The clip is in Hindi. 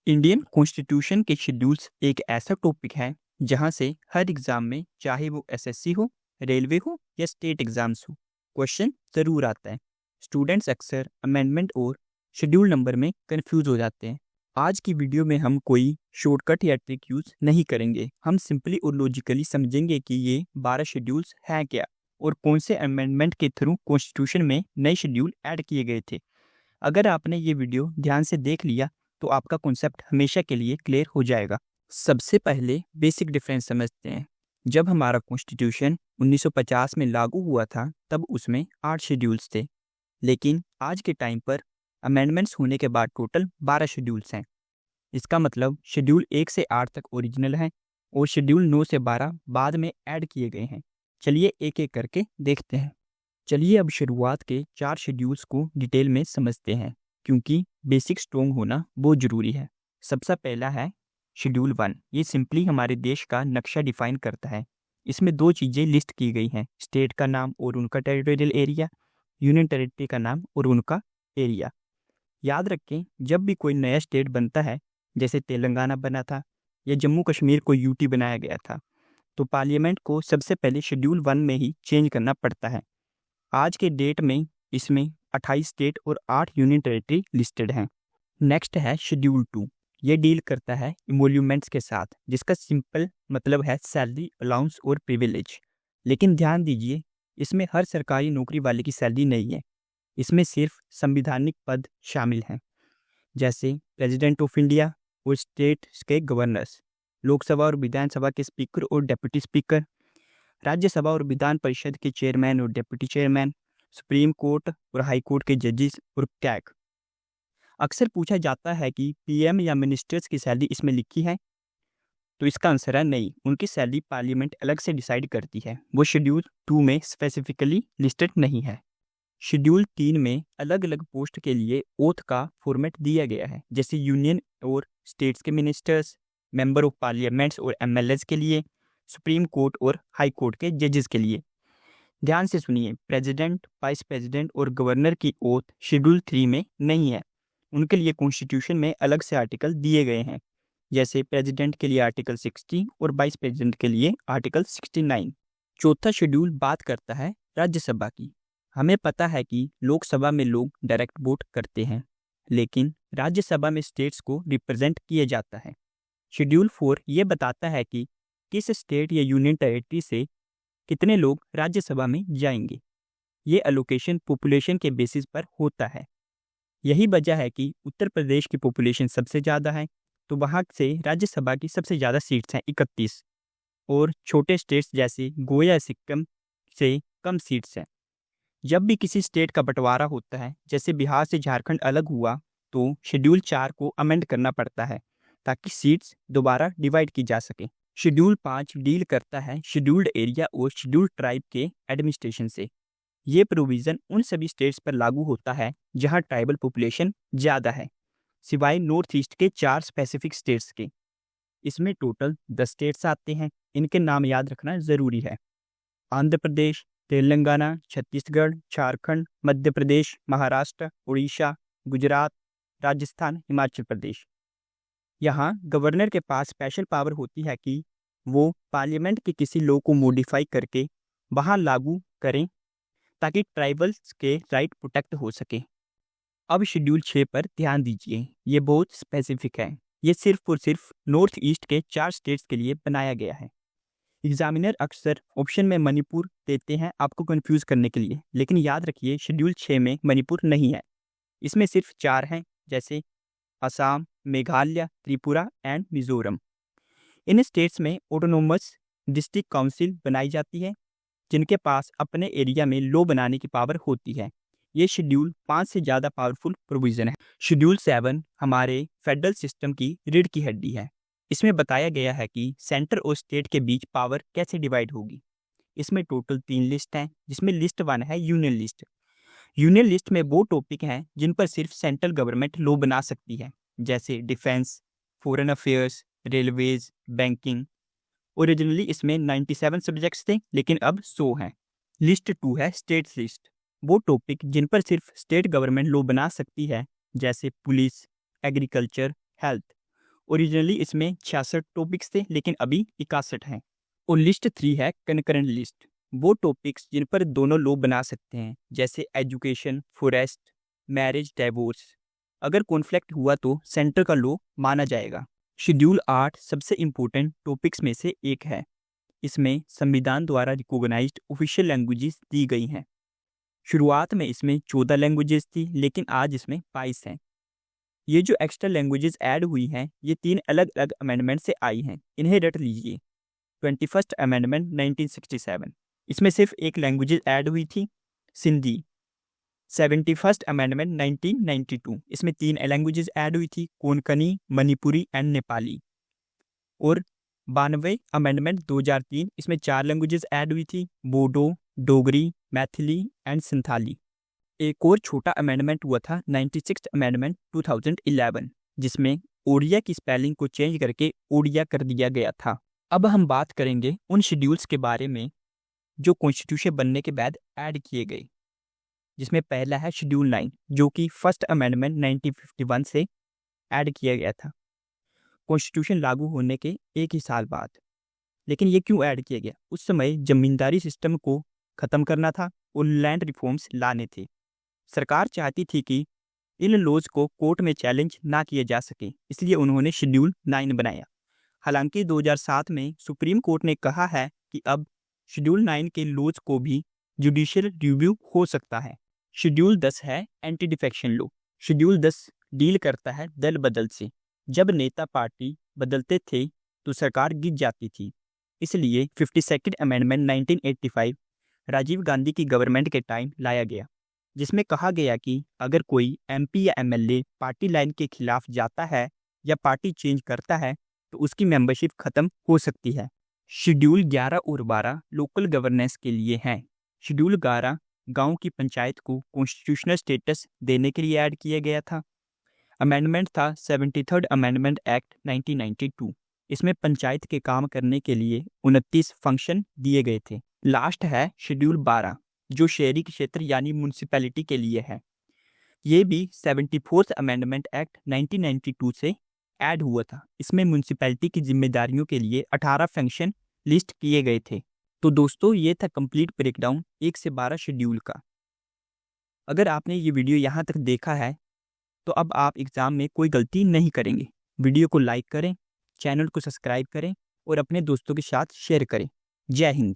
इंडियन कॉन्स्टिट्यूशन के शेड्यूल्स एक ऐसा टॉपिक है जहां से हर एग्जाम में, चाहे वो एसएससी हो, रेलवे हो या स्टेट एग्जाम्स हो, क्वेश्चन ज़रूर आता है। स्टूडेंट्स अक्सर अमेंडमेंट और शेड्यूल नंबर में कंफ्यूज हो जाते हैं। आज की वीडियो में हम कोई शॉर्टकट या ट्रिक यूज़ नहीं करेंगे। हम सिंपली और लॉजिकली समझेंगे कि ये 12 शेड्यूल्स हैं क्या और कौन से अमेंडमेंट के थ्रू कॉन्स्टिट्यूशन में नए शेड्यूल ऐड किए गए थे। अगर आपने ये वीडियो ध्यान से देख लिया तो आपका कॉन्सेप्ट हमेशा के लिए क्लियर हो जाएगा। सबसे पहले बेसिक डिफरेंस समझते हैं। जब हमारा कॉन्स्टिट्यूशन 1950 में लागू हुआ था तब उसमें 8 शेड्यूल्स थे, लेकिन आज के टाइम पर अमेंडमेंट्स होने के बाद टोटल 12 शेड्यूल्स हैं। इसका मतलब शेड्यूल 1 से 8 तक ओरिजिनल हैं और शेड्यूल 9 से 12 बाद में ऐड किए गए हैं। चलिए एक एक करके देखते हैं। चलिए अब शुरुआत के 4 शेड्यूल्स को डिटेल में समझते हैं, क्योंकि बेसिक स्ट्रोंग होना बहुत ज़रूरी है। सबसे पहला है शेड्यूल 1। ये सिंपली हमारे देश का नक्शा डिफाइन करता है। इसमें 2 चीज़ें लिस्ट की गई हैं, स्टेट का नाम और उनका टेरिटोरियल एरिया, यूनियन टेरिटरी का नाम और उनका एरिया। याद रखें, जब भी कोई नया स्टेट बनता है, जैसे तेलंगाना बना था या जम्मू कश्मीर को यूटी बनाया गया था, तो पार्लियामेंट को सबसे पहले शेड्यूल 1 में ही चेंज करना पड़ता है। आज के डेट में इसमें 28 स्टेट और 8 यूनियन टेरिटरी लिस्टेड हैं। नेक्स्ट है शेड्यूल 2। ये डील करता है इमोल्यूमेंट्स के साथ, जिसका सिंपल मतलब है सैलरी, अलाउंस और प्रिविलेज। लेकिन ध्यान दीजिए, इसमें हर सरकारी नौकरी वाले की सैलरी नहीं है। इसमें सिर्फ संविधानिक पद शामिल हैं, जैसे प्रेसिडेंट ऑफ इंडिया और स्टेट के गवर्नर्स, लोकसभा और विधानसभा के स्पीकर और डेप्यूटी स्पीकर, राज्यसभा और विधान परिषद के चेयरमैन और डिप्टी चेयरमैन, सुप्रीम कोर्ट और हाई कोर्ट के जजेस और कैग। अक्सर पूछा जाता है कि पीएम या मिनिस्टर्स की सैलरी इसमें लिखी है, तो इसका आंसर है नहीं। उनकी सैलरी पार्लियामेंट अलग से डिसाइड करती है, वो शेड्यूल 2 में स्पेसिफिकली लिस्टेड नहीं है। शेड्यूल 3 में अलग अलग पोस्ट के लिए ओथ का फॉर्मेट दिया गया है, जैसे यूनियन और स्टेट्स के मिनिस्टर्स, मेंबर ऑफ पार्लियामेंट्स और एमएलएस के लिए, सुप्रीम कोर्ट और हाई कोर्ट के जजेस के लिए। ध्यान से सुनिए, प्रेसिडेंट, वाइस प्रेसिडेंट और गवर्नर की ओथ शेड्यूल 3 में नहीं है। उनके लिए कॉन्स्टिट्यूशन में अलग से आर्टिकल दिए गए हैं, जैसे प्रेसिडेंट के लिए आर्टिकल 60 और वाइस प्रेसिडेंट के लिए आर्टिकल 69। चौथा शेड्यूल बात करता है राज्यसभा की। हमें पता है कि लोकसभा में लोग डायरेक्ट वोट करते हैं, लेकिन राज्यसभा में स्टेट्स को रिप्रेजेंट किया जाता है। शेड्यूल 4 ये बताता है कि किस स्टेट या यूनियन टेरिटरी से कितने लोग राज्यसभा में जाएंगे। ये एलोकेशन पॉपुलेशन के बेसिस पर होता है। यही वजह है कि उत्तर प्रदेश की पॉपुलेशन सबसे ज़्यादा है, तो वहाँ से राज्यसभा की सबसे ज़्यादा सीट्स हैं 31, और छोटे स्टेट्स जैसे गोवा या सिक्किम से कम सीट्स हैं। जब भी किसी स्टेट का बंटवारा होता है, जैसे बिहार से झारखंड अलग हुआ, तो शेड्यूल 4 को अमेंड करना पड़ता है ताकि सीट्स दोबारा डिवाइड की जा सके। शेड्यूल 5 डील करता है शेड्यूल्ड एरिया और शेड्यूल्ड ट्राइब के एडमिनिस्ट्रेशन से। ये प्रोविज़न उन सभी स्टेट्स पर लागू होता है जहां ट्राइबल पॉपुलेशन ज़्यादा है, सिवाय नॉर्थ ईस्ट के 4 स्पेसिफिक स्टेट्स के। इसमें टोटल 10 स्टेट्स आते हैं। इनके नाम याद रखना ज़रूरी है: आंध्र प्रदेश, तेलंगाना, छत्तीसगढ़, झारखंड, मध्य प्रदेश, महाराष्ट्र, उड़ीसा, गुजरात, राजस्थान, हिमाचल प्रदेश। यहाँ गवर्नर के पास स्पेशल पावर होती है कि वो पार्लियामेंट के किसी लॉ को मॉडिफाई करके वहाँ लागू करें ताकि ट्राइबल्स के राइट प्रोटेक्ट हो सके। अब शेड्यूल 6 पर ध्यान दीजिए, ये बहुत स्पेसिफिक है। ये सिर्फ और सिर्फ नॉर्थ ईस्ट के 4 स्टेट्स के लिए बनाया गया है। एग्जामिनर अक्सर ऑप्शन में मणिपुर देते हैं आपको कंफ्यूज करने के लिए, लेकिन याद रखिए शेड्यूल 6 में मणिपुर नहीं है। इसमें सिर्फ 4 हैं, जैसे Assam, Meghalaya, Tripura and Mizoram. In states में ऑटोनोमस डिस्ट्रिक्ट काउंसिल बनाई जाती है, जिनके पास अपने एरिया में लॉ बनाने की पावर होती है। ये शेड्यूल 5 से ज़्यादा पावरफुल प्रोविज़न है। शेड्यूल 7 हमारे फेडरल सिस्टम की रीढ़ की हड्डी है। इसमें बताया गया है कि सेंटर और स्टेट के बीच पावर कैसे डिवाइड होगी। इसमें टोटल 3 लिस्ट हैं, जिसमें लिस्ट 1 है यूनियन लिस्ट। यूनियन लिस्ट में वो टॉपिक हैं जिन पर सिर्फ सेंट्रल गवर्नमेंट लॉ बना सकती है, जैसे defence, foreign affairs, railways, banking. Originally इसमें 97 सब्जेक्ट्स थे, लेकिन अब 100 हैं। लिस्ट 2 है स्टेट्स लिस्ट। वो टॉपिक जिन पर सिर्फ स्टेट गवर्नमेंट लॉ बना सकती है, जैसे पुलिस, एग्रीकल्चर, हेल्थ। ओरिजिनली इसमें 66 टॉपिक्स थे, लेकिन अभी 61 हैं। और लिस्ट 3 है कनकरेंट लिस्ट, वो टॉपिक्स जिन पर दोनों लॉ बना सकते हैं, जैसे एजुकेशन, फॉरेस्ट, मैरिज, डाइवोर्स। अगर कॉन्फ्लिक्ट हुआ तो सेंटर का लॉ माना जाएगा। शेड्यूल 8 सबसे इम्पोर्टेंट टॉपिक्स में से एक है। इसमें संविधान द्वारा रिकॉग्नाइज्ड ऑफिशियल लैंग्वेजेस दी गई हैं। शुरुआत में इसमें 14 लैंग्वेजेस थी, लेकिन आज इसमें 22 हैं। ये जो एक्स्ट्रा लैंग्वेजेस ऐड हुई हैं, ये 3 अलग अलग अमेंडमेंट से आई हैं। इन्हें रट लीजिए। 21st अमेंडमेंट 1967, इसमें सिर्फ एक लैंग्वेजेस ऐड हुई थी, सिंधी। 71st अमेंडमेंट 1992, इसमें 3 लैंग्वेजेस ऐड हुई थी, कोंकणी, मणिपुरी एंड नेपाली। और 92वें अमेंडमेंट 2003, इसमें 4 लैंग्वेजेस ऐड हुई थी, बोडो, डोगरी, मैथिली एंड संथाली। एक और छोटा अमेंडमेंट हुआ था 96th अमेंडमेंट 2011, जिसमें ओडिया की स्पेलिंग को चेंज करके ओडिया कर दिया गया था। अब हम बात करेंगे उन शेड्यूल्स के बारे में जो कॉन्स्टिट्यूशन बनने के बाद ऐड किए गए, जिसमें पहला है शेड्यूल 9, जो कि फर्स्ट अमेंडमेंट 1951 से ऐड किया गया था, कॉन्स्टिट्यूशन लागू होने के 1 ही साल बाद। लेकिन ये क्यों ऐड किया गया? उस समय जमींदारी सिस्टम को ख़त्म करना था और लैंड रिफॉर्म्स लाने थे। सरकार चाहती थी कि इन लॉज को कोर्ट में चैलेंज ना किया जा सके, इसलिए उन्होंने शेड्यूल 9 बनाया। हालांकि 2007 में सुप्रीम कोर्ट ने कहा है कि अब शेड्यूल 9 के लॉज को भी जुडिशियल रिव्यू हो सकता है। शेड्यूल 10 है anti defection law. Schedule 10 deal करता है दल बदल से। जब नेता पार्टी बदलते थे तो सरकार गिर जाती थी, इसलिए 52nd अमेंडमेंट 1985 राजीव गांधी की गवर्नमेंट के टाइम लाया गया, जिसमें कहा गया कि अगर कोई एमपी या एमएलए पार्टी लाइन के खिलाफ जाता है या पार्टी चेंज करता है तो उसकी मेंबरशिप खत्म हो सकती है। शेड्यूल 11 और 12 लोकल गवर्नेंस के लिए हैं। शेड्यूल 11 गांव की पंचायत को कॉन्स्टिट्यूशनल स्टेटस देने के लिए ऐड किया गया था। अमेंडमेंट था 73rd अमेंडमेंट एक्ट 1992। इसमें पंचायत के काम करने के लिए 29 फंक्शन दिए गए थे। लास्ट है शेड्यूल 12, जो शहरी क्षेत्र यानी म्यूनसिपैलिटी के लिए है। ये भी 74th अमेंडमेंट एक्ट 1992 से ऐड हुआ था। इसमें म्यूनसिपैलिटी की जिम्मेदारियों के लिए 18 फंक्शन लिस्ट किए गए थे। तो दोस्तों, ये था कंप्लीट ब्रेकडाउन 1 से 12 शेड्यूल का। अगर आपने ये वीडियो यहाँ तक देखा है तो अब आप एग्ज़ाम में कोई गलती नहीं करेंगे। वीडियो को लाइक करें, चैनल को सब्सक्राइब करें और अपने दोस्तों के साथ शेयर करें। जय हिंद।